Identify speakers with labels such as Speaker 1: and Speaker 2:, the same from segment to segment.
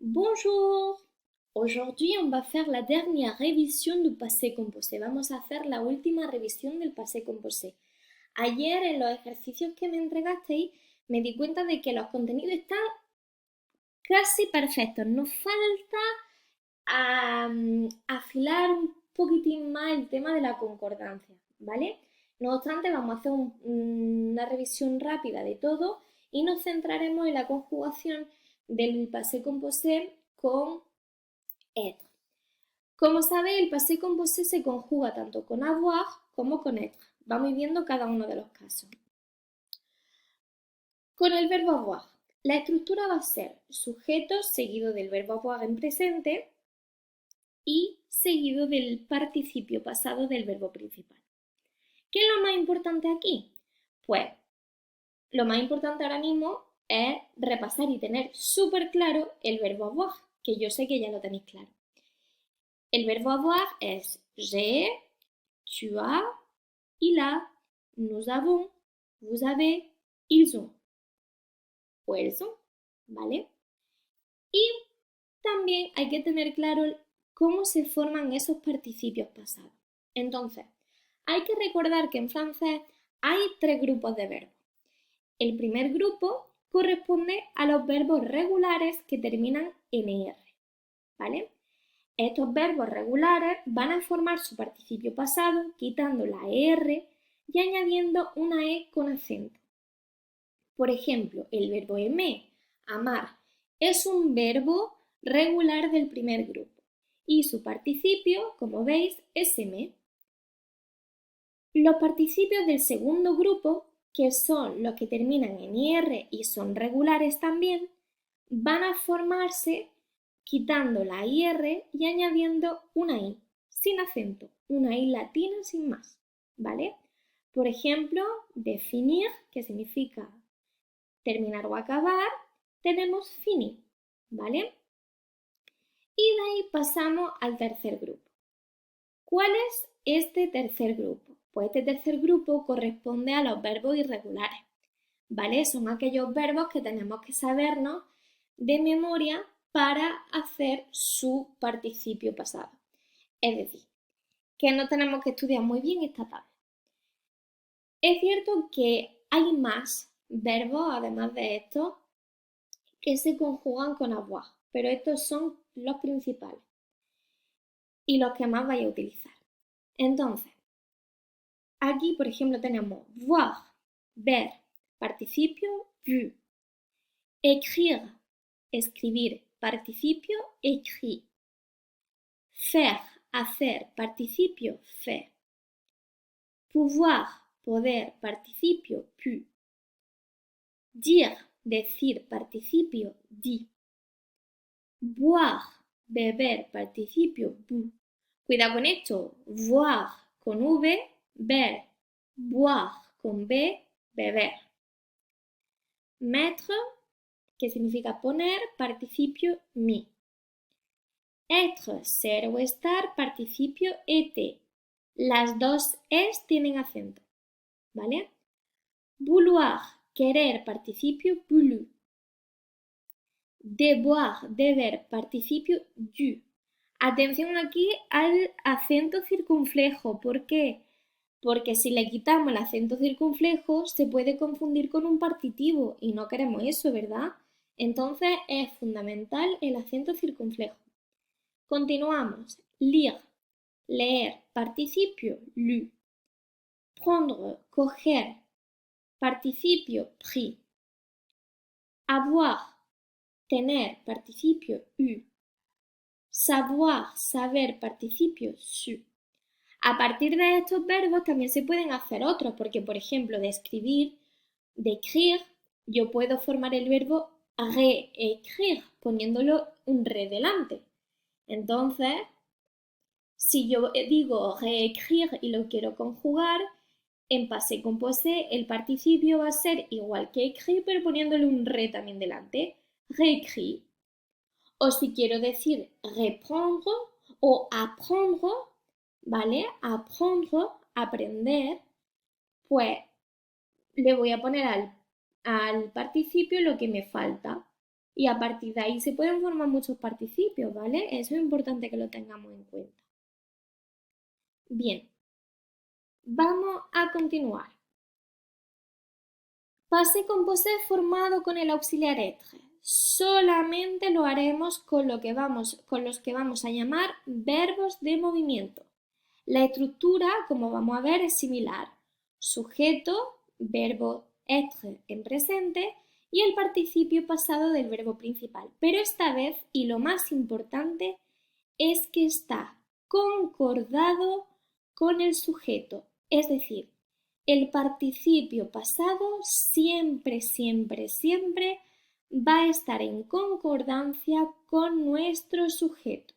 Speaker 1: Bonjour! Aujourd'hui, on va faire la dernière révision du passé composé. Vamos a hacer la última revisión del passé composé. Ayer en los ejercicios que me entregasteis me di cuenta de que los contenidos están casi perfectos. Nos falta afilar un poquitín más el tema de la concordancia, ¿vale? No obstante, vamos a hacer una revisión rápida de todo y nos centraremos en la conjugación del passé composé con être. Como sabéis, el passé composé se conjuga tanto con avoir como con être. Vamos viendo cada uno de los casos. Con el verbo avoir, la estructura va a ser sujeto seguido del verbo avoir en presente y seguido del participio pasado del verbo principal. ¿Qué es lo más importante aquí? Pues lo más importante ahora mismo es repasar y tener súper claro el verbo avoir, que yo sé que ya lo tenéis claro. El verbo avoir es j'ai, tu as, il a, nous avons, vous avez, ils ont o elles ont, ¿vale? Y también hay que tener claro cómo se forman esos participios pasados. Entonces, hay que recordar que en francés hay tres grupos de verbos. El primer grupo corresponde a los verbos regulares que terminan en er, ¿vale? Estos verbos regulares van a formar su participio pasado quitando la er y añadiendo una e con acento. Por ejemplo, el verbo aimer, amar, es un verbo regular del primer grupo y su participio, como veis, es aimer. Los participios del segundo grupo, que son los que terminan en ir y son regulares también, van a formarse quitando la ir y añadiendo una i, sin acento, una i latina sin más, ¿vale? Por ejemplo, definir, que significa terminar o acabar, tenemos fini, ¿vale? Y de ahí pasamos al tercer grupo. ¿Cuál es este tercer grupo? Pues este tercer grupo corresponde a los verbos irregulares, ¿vale? Son aquellos verbos que tenemos que sabernos de memoria para hacer su participio pasado. Es decir, que no tenemos que estudiar muy bien esta tabla. Es cierto que hay más verbos, además de estos, que se conjugan con avoir, pero estos son los principales y los que más vais a utilizar. Entonces, aquí, por ejemplo, tenemos voir, ver, participio vu, écrire, escribir, participio écrit, faire, hacer, participio fait, pouvoir, poder, participio pu, dire, decir, participio dit, boire, beber, participio bu. Cuidado con esto, voir con V, ver, boire con B, beber. Mettre, que significa poner, participio mi. Être, ser o estar, participio et. Las dos es tienen acento, ¿vale? Vouloir, querer, participio voulu. Devoir, deber, participio du. Atención aquí al acento circunflejo. ¿Por qué? Porque si le quitamos el acento circunflejo se puede confundir con un partitivo y no queremos eso, ¿verdad? Entonces es fundamental el acento circunflejo. Continuamos. Lire, leer, participio lu. Prendre, coger, participio pris. Avoir, tener, participio eu. Savoir, saber, participio su. A partir de estos verbos también se pueden hacer otros, porque por ejemplo, de escribir, de écrire, yo puedo formar el verbo réécrire, poniéndolo un re delante. Entonces, si yo digo réécrire y lo quiero conjugar, en passé composé el participio va a ser igual que écrit, pero poniéndole un re también delante. Réécrit. O si quiero decir reprendre o apprendre, ¿vale? Apprendre, aprender, pues le voy a poner al participio lo que me falta y a partir de ahí se pueden formar muchos participios, ¿vale? Eso es importante que lo tengamos en cuenta. Bien, vamos a continuar. Passé composé formado con el auxiliar être. Solamente lo haremos con los que vamos a llamar verbos de movimiento. La estructura, como vamos a ver, es similar. Sujeto, verbo être en presente y el participio pasado del verbo principal. Pero esta vez, y lo más importante, es que está concordado con el sujeto. Es decir, el participio pasado siempre, siempre, siempre va a estar en concordancia con nuestro sujeto.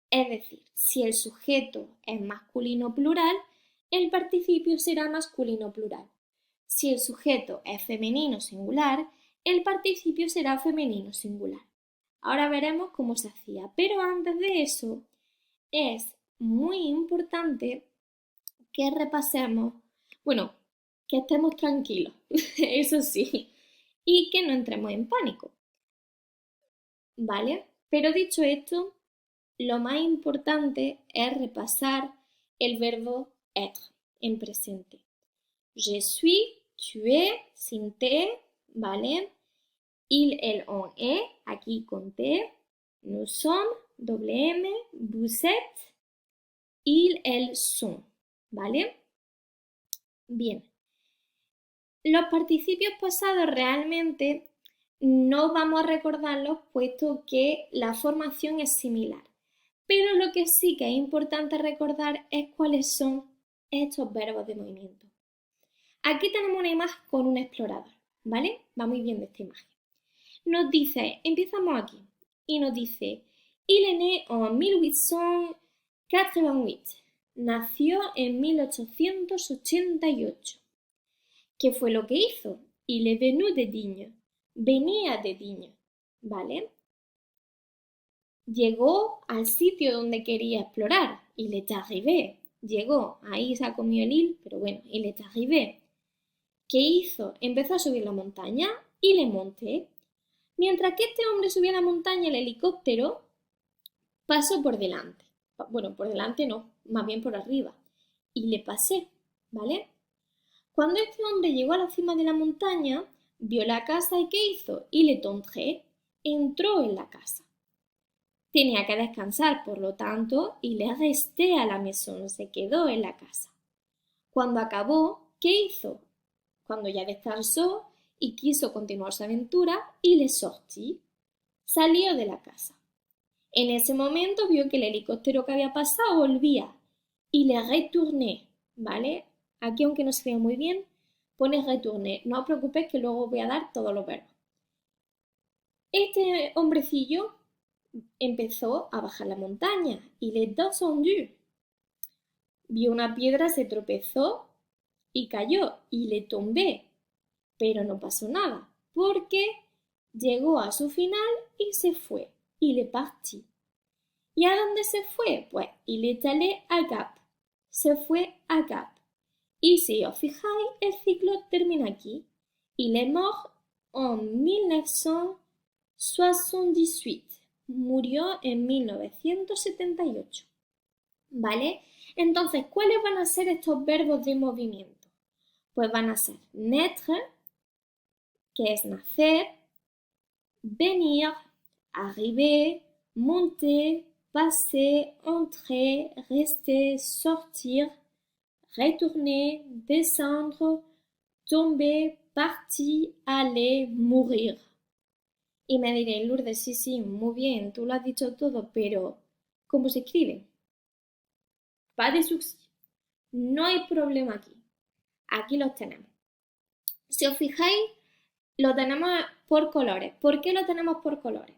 Speaker 1: Es decir, si el sujeto es masculino plural, el participio será masculino plural. Si el sujeto es femenino singular, el participio será femenino singular. Ahora veremos cómo se hacía, pero antes de eso es muy importante que repasemos, que estemos tranquilos, eso sí, y que no entremos en pánico, ¿vale? Pero dicho esto, lo más importante es repasar el verbo être en presente. Je suis, tu es, sin T, ¿vale? Il, elle, on est, aquí con T. Nous sommes, doble M. Vous êtes, ils, elles sont, ¿vale? Bien. Los participios pasados realmente no vamos a recordarlos puesto que la formación es similar. Pero lo que sí que es importante recordar es cuáles son estos verbos de movimiento. Aquí tenemos una imagen con un explorador, ¿vale? Va muy bien de esta imagen. Nos dice, empezamos aquí, y nos dice, il est né en 1888. Nació en 1888. ¿Qué fue lo que hizo? Il est venu de Digne. Venía de Digne, ¿vale? Llegó al sitio donde quería explorar. Il est arrivé. Llegó. Ahí se ha comido el il, pero bueno, il est arrivé. ¿Qué hizo? Empezó a subir la montaña y le monté. Mientras que este hombre subía la montaña, el helicóptero pasó por delante. Bueno, por delante no, más bien por arriba. Y le pasé, ¿vale? Cuando este hombre llegó a la cima de la montaña, vio la casa y ¿qué hizo? Il est entré, entró en la casa. Tenía que descansar, por lo tanto, il est resté à la maison, se quedó en la casa. Cuando acabó, ¿qué hizo? Cuando ya descansó y quiso continuar su aventura, il est sorti, salió de la casa. En ese momento vio que el helicóptero que había pasado volvía. Il est retourné, ¿vale? Aquí, aunque no se vea muy bien, pone retourné. No os preocupéis que luego voy a dar todos los verbos. Este hombrecillo empezó a bajar la montaña. Il est descendu. Vio una piedra, se tropezó y cayó. Il est tombé. Pero no pasó nada, porque llegó a su final y se fue. Il est parti. ¿Y a dónde se fue? Pues il est allé à Gap. Se fue a Gap. Y si os fijáis, el ciclo termina aquí. Il est mort en 1978. Murió en 1978. ¿Vale? Entonces, ¿cuáles van a ser estos verbos de movimiento? Pues van a ser naître, que es nacer, venir, arriver, monter, passer, entrer, rester, sortir, retourner, descendre, tomber, partir, aller, mourir. Y me diréis, Lourdes, sí, muy bien, tú lo has dicho todo, pero ¿cómo se escribe? Pas de souci. No hay problema aquí. Aquí los tenemos. Si os fijáis, lo tenemos por colores. ¿Por qué lo tenemos por colores?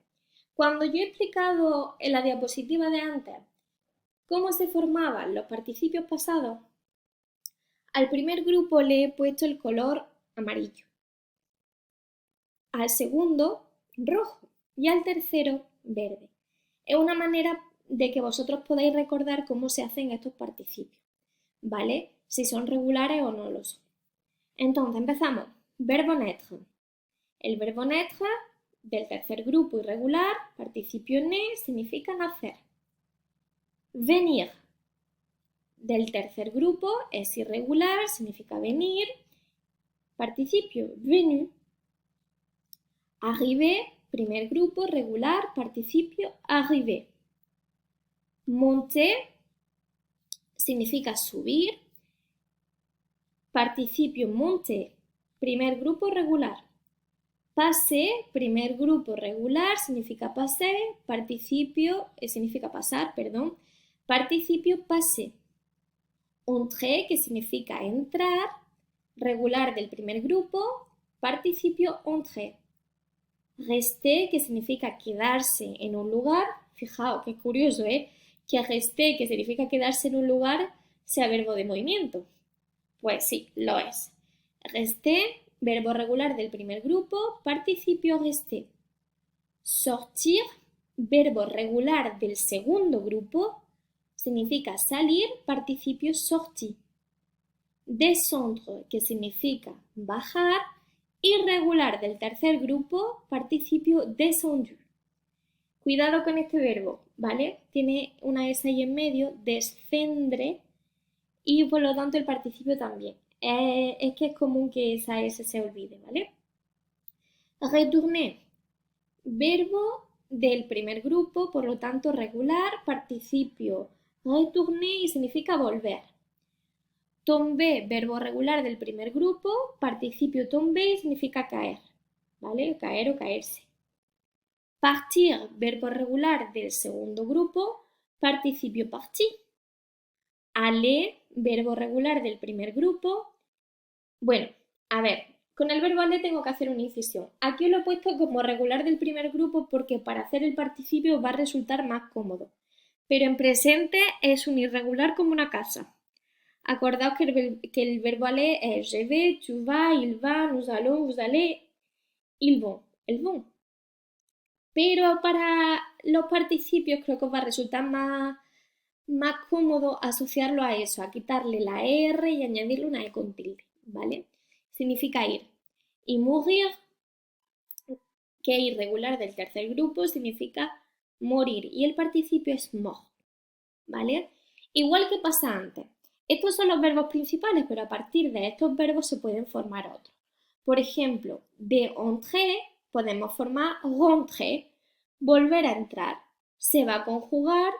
Speaker 1: Cuando yo he explicado en la diapositiva de antes cómo se formaban los participios pasados, al primer grupo le he puesto el color amarillo, al segundo rojo y al tercero verde. Es una manera de que vosotros podáis recordar cómo se hacen estos participios, ¿vale? Si son regulares o no lo son. Entonces empezamos. Verbo naître. El verbo naître del tercer grupo irregular, participio né, significa nacer. Venir del tercer grupo es irregular, significa venir, participio venu. Arriver, primer grupo, regular, participio arrivé. Monter significa subir, participio monter, primer grupo regular. Passer, primer grupo regular, significa passer, participio, significa pasar, perdón, participio passer. Entrer, que significa entrar, regular del primer grupo, participio entrer. Rester, que significa quedarse en un lugar, fijaos qué curioso, que rester, que significa quedarse en un lugar, sea verbo de movimiento. Pues sí, lo es. Rester, verbo regular del primer grupo, participio rester. Sortir, verbo regular del segundo grupo, significa salir, participio sortir. Descendre, que significa bajar, irregular del tercer grupo, participio descendu. Cuidado con este verbo, ¿vale? Tiene una S ahí en medio, descendre, y por lo tanto el participio también. Es que es común que esa S se olvide, ¿vale? Retourner, verbo del primer grupo, por lo tanto regular, participio retourner y significa volver. Tomber, verbo regular del primer grupo, participio tomber y significa caer, ¿vale? Caer o caerse. Partir, verbo regular del segundo grupo, participio partir. Aller, verbo regular del primer grupo. Bueno, a ver, con el verbo aller tengo que hacer una incisión. Aquí lo he puesto como regular del primer grupo porque para hacer el participio va a resultar más cómodo. Pero en presente es un irregular como una casa. Acordaos que el verbo aller es je vais, tu vas, il va, nous allons, vous allez, ils vont, elles vont. Pero para los participios creo que os va a resultar más cómodo asociarlo a eso, a quitarle la R y añadirle una E con tilde, ¿vale? Significa ir. Y mourir, que es irregular del tercer grupo, significa morir. Y el participio es mort, ¿vale? Igual que pasa antes. Estos son los verbos principales, pero a partir de estos verbos se pueden formar otros. Por ejemplo, de entrer podemos formar rentrer, volver a entrar. Se va a conjugar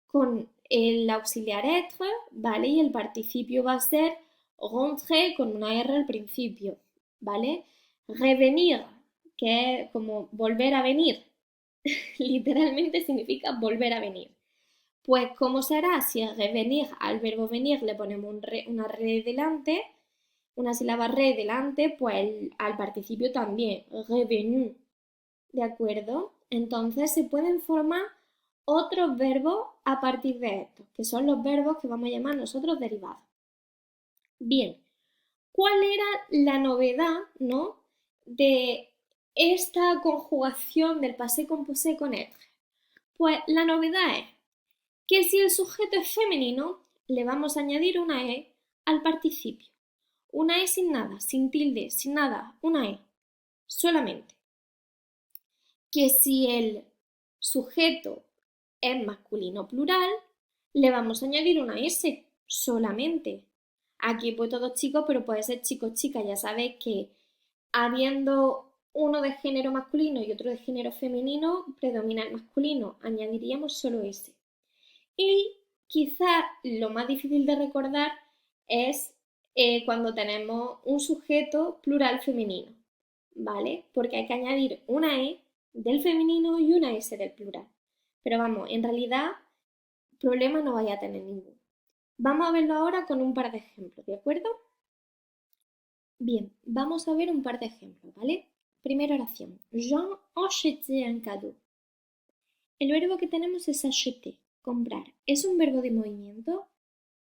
Speaker 1: con el auxiliar être, ¿vale? Y el participio va a ser rentrer con una R al principio, ¿vale? Revenir, que es como volver a venir. Literalmente significa volver a venir. Pues, ¿cómo será? Si al revenir, al verbo venir le ponemos una re delante, una sílaba re delante, pues al participio también, revenu, ¿de acuerdo? Entonces se pueden formar otros verbos a partir de estos, que son los verbos que vamos a llamar nosotros derivados. Bien, ¿cuál era la novedad, ¿no?, de esta conjugación del passé composé con être? Pues la novedad es que si el sujeto es femenino, le vamos a añadir una E al participio. Una E sin nada, sin tilde, sin nada, una E, solamente. Que si el sujeto es masculino plural, le vamos a añadir una S solamente. Aquí he puesto dos chicos, pero puede ser chicos, chicas. Ya sabéis que habiendo uno de género masculino y otro de género femenino, predomina el masculino. Añadiríamos solo S. Y quizá lo más difícil de recordar es cuando tenemos un sujeto plural femenino, ¿vale? Porque hay que añadir una E del femenino y una S del plural. Pero vamos, en realidad, problema no vaya a tener ninguno. Vamos a verlo ahora con un par de ejemplos, ¿de acuerdo? Bien, vamos a ver un par de ejemplos, ¿vale? Primera oración. Jean acheté un cadeau. El verbo que tenemos es acheter, comprar. ¿Es un verbo de movimiento?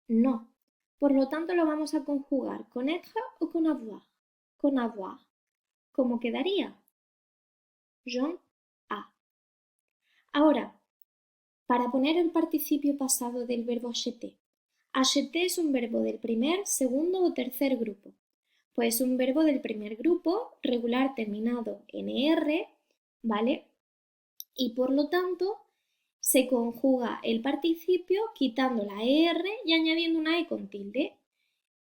Speaker 1: No. Por lo tanto, lo vamos a conjugar con être o con avoir. Con avoir. ¿Cómo quedaría? Jean a. Ahora, para poner el participio pasado del verbo acheter. Acheter es un verbo del primer, segundo o tercer grupo. Pues un verbo del primer grupo, regular terminado en ER, ¿vale? Y por lo tanto se conjuga el participio quitando la ER y añadiendo una E con tilde.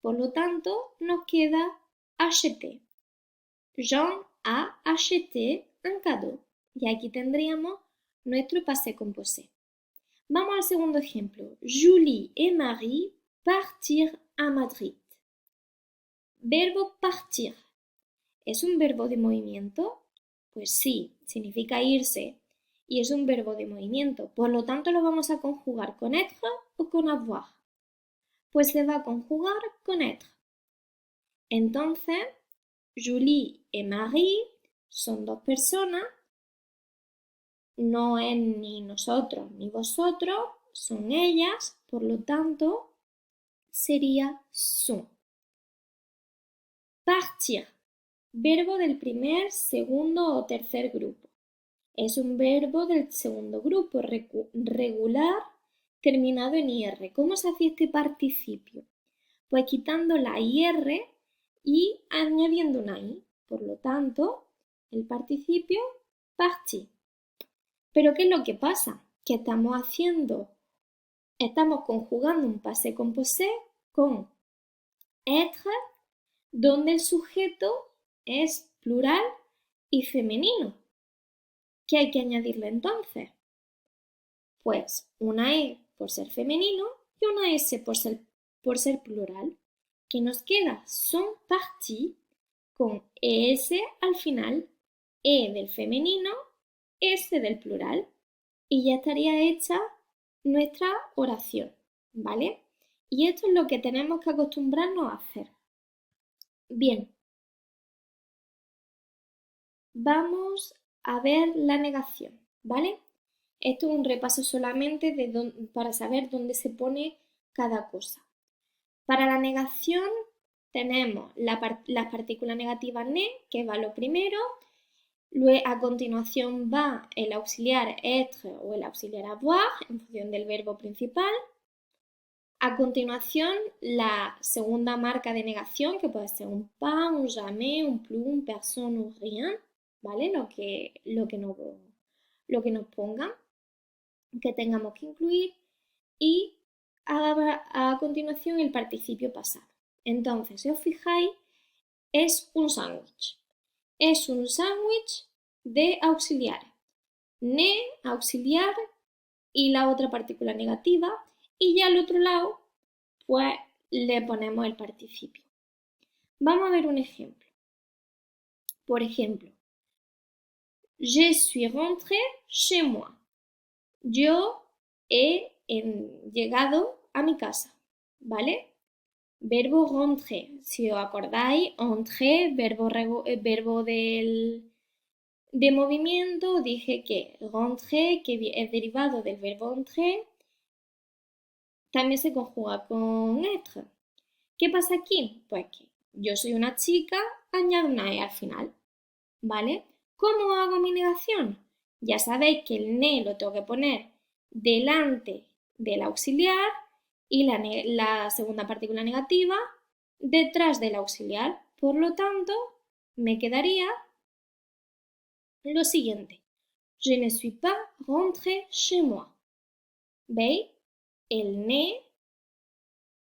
Speaker 1: Por lo tanto, nos queda acheter. Jean a acheté un cadeau. Y aquí tendríamos nuestro passé composé. Vamos al segundo ejemplo. Julie et Marie partirent à Madrid. Verbo partir. ¿Es un verbo de movimiento? Pues sí, significa irse y es un verbo de movimiento. Por lo tanto, lo vamos a conjugar con être o con avoir. Pues se va a conjugar con être. Entonces, Julie y Marie son dos personas, no es ni nosotros ni vosotros, son ellas, por lo tanto, sería sont. Partir, verbo del primer, segundo o tercer grupo. Es un verbo del segundo grupo, regular, terminado en IR. ¿Cómo se hace este participio? Pues quitando la IR y añadiendo una I. Por lo tanto, el participio parti. Pero ¿qué es lo que pasa? Que estamos conjugando un passé composé con être, donde el sujeto es plural y femenino. ¿Qué hay que añadirle entonces? Pues una E por ser femenino y una S por ser plural. ¿Qué nos queda? Sont partis con ES al final, E del femenino, S del plural. Y ya estaría hecha nuestra oración, ¿vale? Y esto es lo que tenemos que acostumbrarnos a hacer. Bien, vamos a ver la negación, ¿vale? Esto es un repaso solamente para saber dónde se pone cada cosa. Para la negación tenemos las partículas negativas ne, que va lo primero. Luego, a continuación va el auxiliar être o el auxiliar avoir en función del verbo principal. A continuación, la segunda marca de negación, que puede ser un pas, un jamais, un plus, un personne, un rien, ¿vale? Lo que nos pongan, que tengamos que incluir. Y a continuación el participio pasado. Entonces, si os fijáis, es un sándwich. Es un sándwich de auxiliares. Ne, auxiliar y la otra partícula negativa. Y ya al otro lado, pues le ponemos el participio. Vamos a ver un ejemplo. Por ejemplo, je suis rentré chez moi. Yo he llegado a mi casa, ¿vale? Verbo rentrer. Si os acordáis, entrer, verbo de movimiento, dije que rentrer, que es derivado del verbo entrer, también se conjuga con être. ¿Qué pasa aquí? Pues que yo soy una chica, añado una E al final, ¿vale? ¿Cómo hago mi negación? Ya sabéis que el ne lo tengo que poner delante del auxiliar y la segunda partícula negativa detrás del auxiliar. Por lo tanto, me quedaría lo siguiente. Je ne suis pas rentré chez moi. ¿Veis? El ne,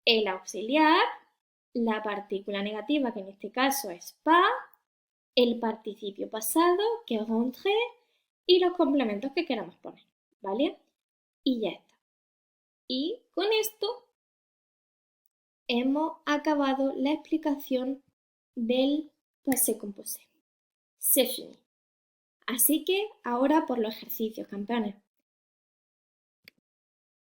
Speaker 1: el auxiliar, la partícula negativa, que en este caso es pas, el participio pasado, que es rentré, y los complementos que queramos poner, ¿vale? Y ya está. Y con esto hemos acabado la explicación del passé composé. C'est fini. Así que ahora por los ejercicios, campeones.